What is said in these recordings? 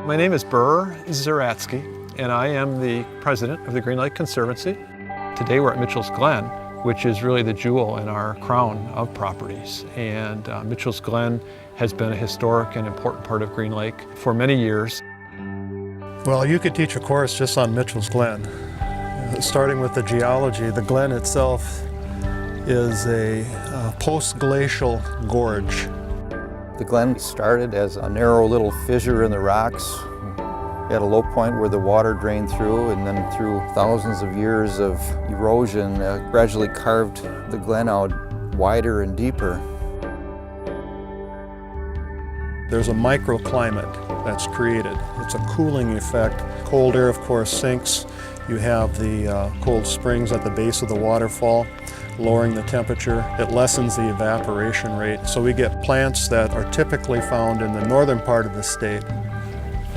My name is Burr Zaratsky, and I am the president of the Green Lake Conservancy. Today we're at Mitchell's Glen, which is really the jewel in our crown of properties. And Mitchell's Glen has been a historic and important part of Green Lake for many years. Well, you could teach a course just on Mitchell's Glen. Starting with the geology, the glen itself is a post-glacial gorge. The glen started as a narrow little fissure in the rocks at a low point where the water drained through, and then through thousands of years of erosion gradually carved the glen out wider and deeper. There's a microclimate that's created. It's a cooling effect. Cold air, of course, sinks. You have the cold springs at the base of the waterfall, lowering the temperature. It lessens the evaporation rate. So we get plants that are typically found in the northern part of the state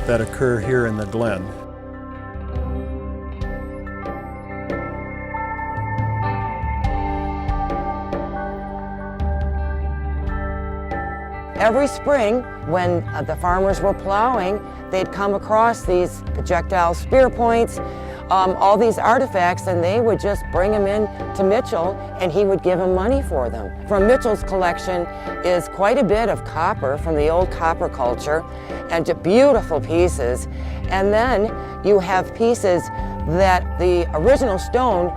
that occur here in the glen. Every spring, when the farmers were plowing, they'd come across these projectile spear points, all these artifacts, and they would just bring them in to Mitchell, and he would give them money for them. From Mitchell's collection is quite a bit of copper from the old copper culture, and beautiful pieces. And then you have pieces that the original stone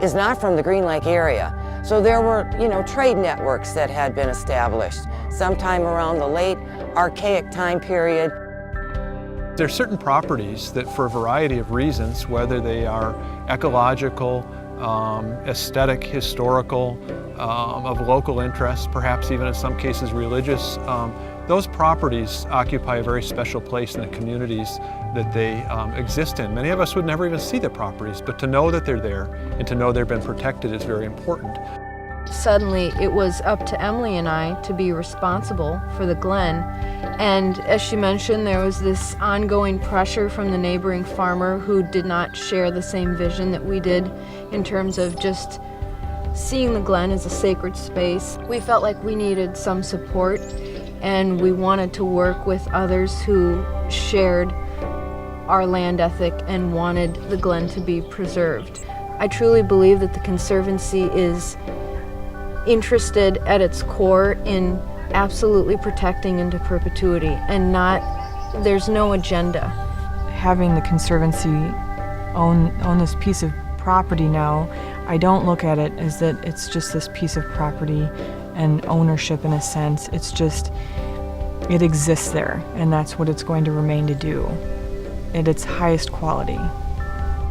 is not from the Green Lake area. So there were, trade networks that had been established sometime around the late archaic time period. There are certain properties that, for a variety of reasons, whether they are ecological, aesthetic, historical, of local interest, perhaps even in some cases religious, those properties occupy a very special place in the communities that they exist in. Many of us would never even see the properties, but to know that they're there and to know they've been protected is very important. Suddenly it was up to Emily and I to be responsible for the Glen. And as she mentioned, there was this ongoing pressure from the neighboring farmer who did not share the same vision that we did in terms of just seeing the Glen as a sacred space. We felt like we needed some support, and we wanted to work with others who shared our land ethic and wanted the Glen to be preserved. I truly believe that the Conservancy is interested at its core in absolutely protecting into perpetuity, and there's no agenda. Having the Conservancy own this piece of property now, I don't look at it as that it's just this piece of property and ownership in a sense. It's just, it exists there, and that's what it's going to remain to do at its highest quality.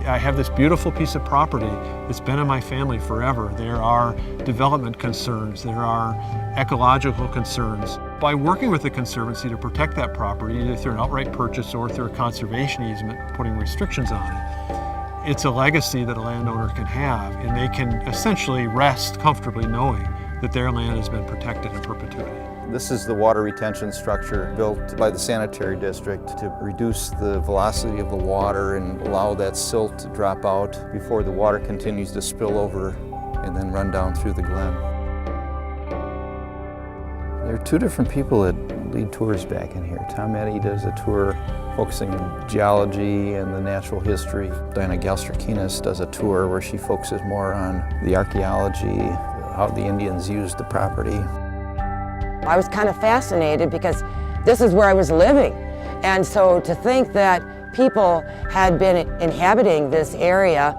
I have this beautiful piece of property that's been in my family forever. There are development concerns, there are ecological concerns. By working with the Conservancy to protect that property, either through an outright purchase or through a conservation easement, putting restrictions on it, it's a legacy that a landowner can have, and they can essentially rest comfortably knowing that their land has been protected in perpetuity. This is the water retention structure built by the sanitary district to reduce the velocity of the water and allow that silt to drop out before the water continues to spill over and then run down through the glen. There are two different people that lead tours back in here. Tom Eddy does a tour focusing on geology and the natural history. Diana Galstrakinas does a tour where she focuses more on the archaeology, how the Indians used the property. I was kind of fascinated because this is where I was living. And so to think that people had been inhabiting this area,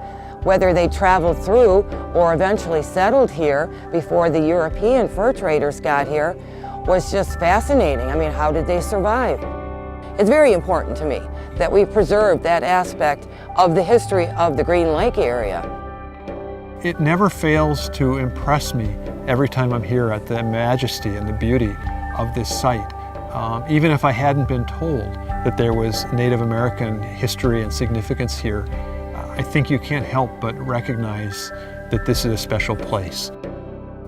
whether they traveled through or eventually settled here before the European fur traders got here, was just fascinating. I mean, how did they survive? It's very important to me that we preserve that aspect of the history of the Green Lake area. It never fails to impress me every time I'm here at the majesty and the beauty of this site. Even if I hadn't been told that there was Native American history and significance here, I think you can't help but recognize that this is a special place.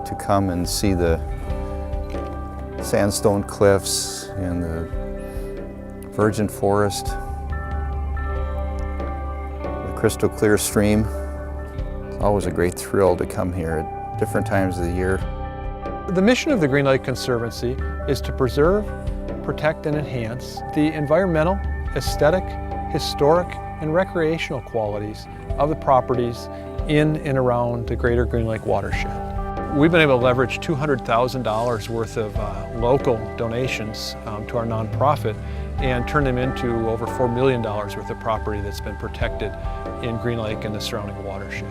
To come and see the sandstone cliffs and the virgin forest, the crystal clear stream, it's always a great thrill to come here at different times of the year. The mission of the Green Lake Conservancy is to preserve, protect, and enhance the environmental aesthetic, historic, and recreational qualities of the properties in and around the greater Green Lake watershed. We've been able to leverage $200,000 worth of local donations to our nonprofit and turn them into over $4 million worth of property that's been protected in Green Lake and the surrounding watershed.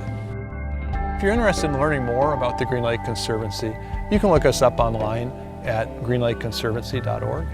If you're interested in learning more about the Green Lake Conservancy, you can look us up online at greenlakeconservancy.org.